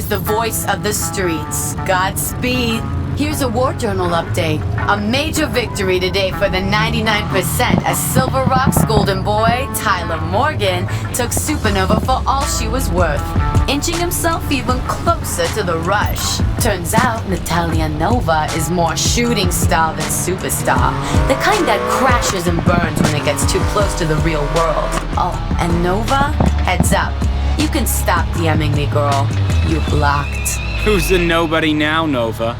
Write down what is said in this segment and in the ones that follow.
is the voice of the streets. Godspeed. Here's a War Journal update. A major victory today for the 99% as Silver Rock's golden boy, Tyler Morgan, took Supernova for all she was worth, inching himself even closer to the rush. Turns out Natalia Nova is more shooting star than superstar, the kind that crashes and burns when it gets too close to the real world. Oh, and Nova? Heads up. You can stop DMing me, girl. You blocked. Who's the nobody now, Nova?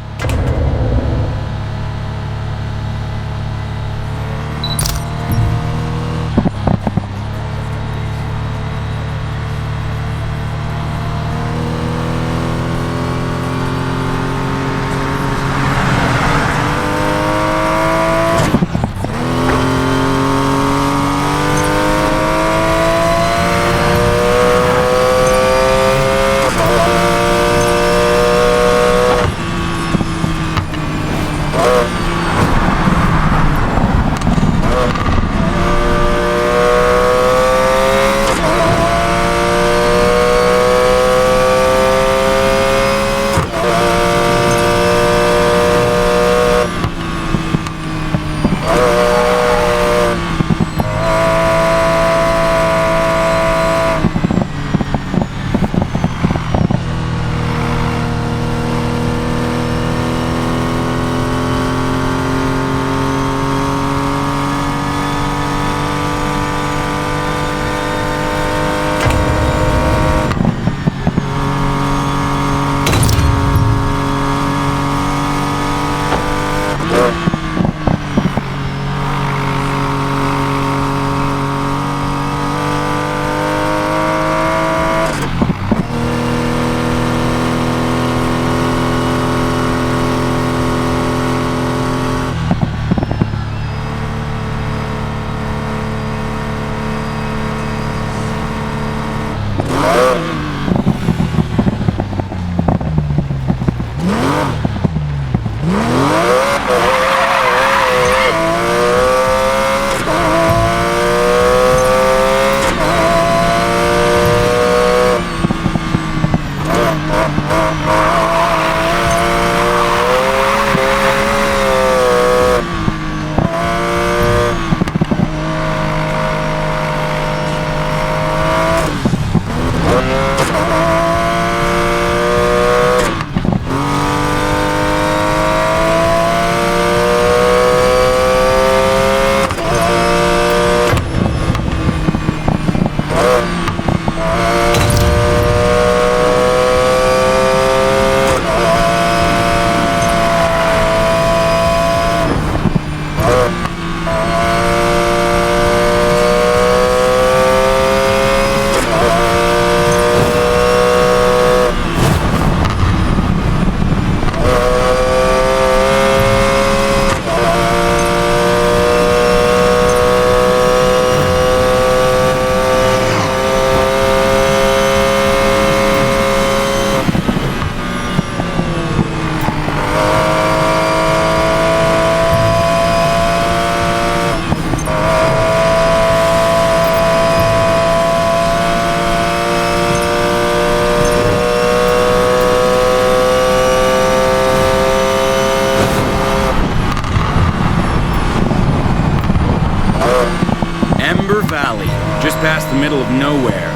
Just past the middle of nowhere.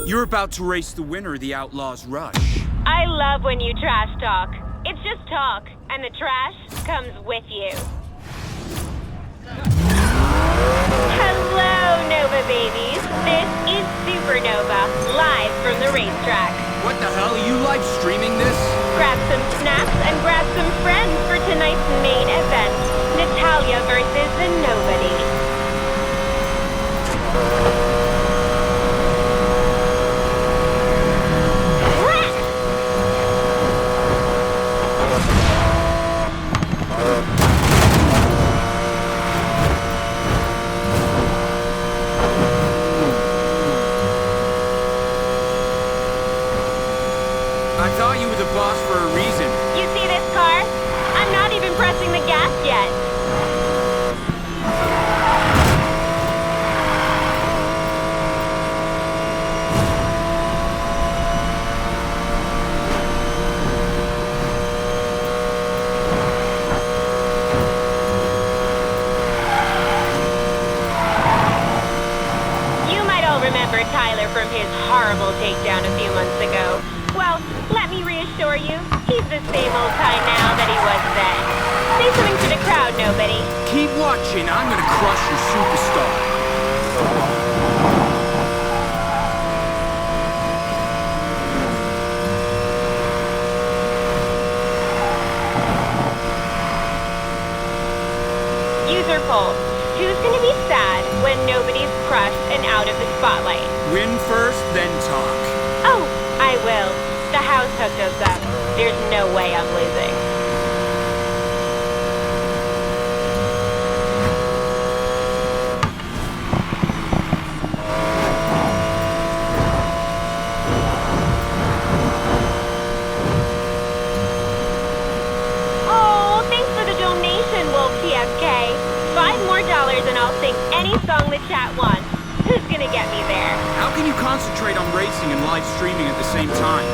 You're about to race the winner of the Outlaws Rush. I love when you trash talk. It's just talk, and the trash comes with you. Hello! Hello, Nova babies. This is Supernova, live from the racetrack. What the hell? Are you live streaming this? Grab some snacks and grab some friends for tonight's main event, Natalia versus the Nobody. I thought you were the boss for a reason. You see this car? I'm not even pressing the gas yet. You might all remember Tyler from his horrible takedown a few months ago. Well, let me reassure you, he's the same old Ty now that he was then. Say something to the crowd, Nobody. Keep watching. I'm gonna crush your superstar. User poll. Who's gonna be sad when Nobody's crushed and out of the spotlight? Win first, then talk. Oh, I will. The house hooked us up. There's no way I'm losing. Oh, thanks for the donation, Wolf TFK. $5 more and I'll sing any song the chat wants. Who's gonna get me there? How can you concentrate on racing and live streaming at the same time?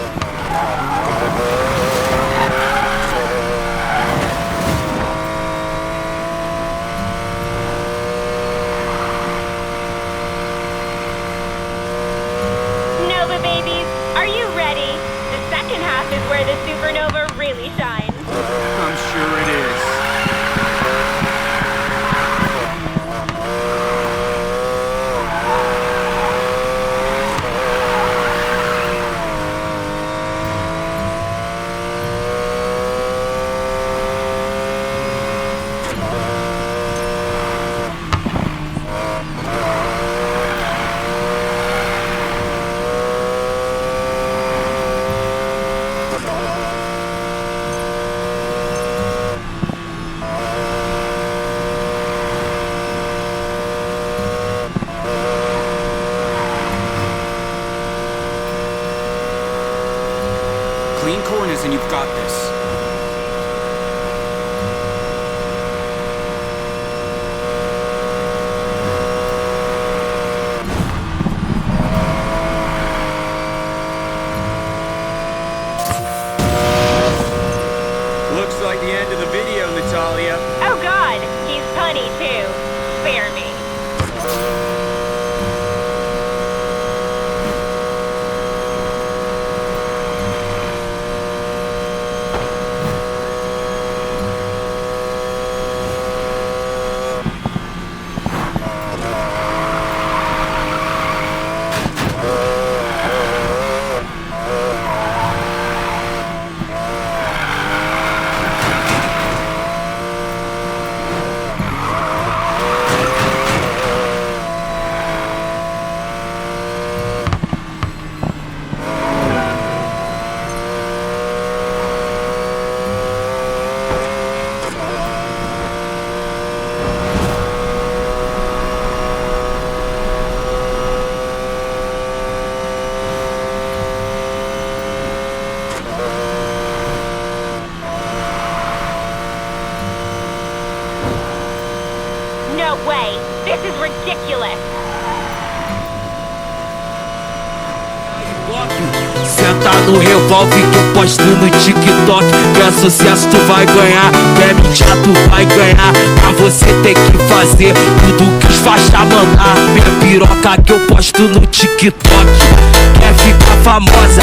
Nova babies, are you ready? The second half is where the supernova really shines. I'm sure it is. Clean corners and you've got this. Looks like the end of the video, Natalia. Oh god, he's punny too. Spare me. No way! This is ridiculous! Senta no revólver que eu posto no TikTok. Quer sucesso tu vai ganhar, quer mídia tu vai ganhar. Pra você tem que fazer tudo que os faixa mandar. Minha piroca que eu posto no TikTok. Quer ficar famosa,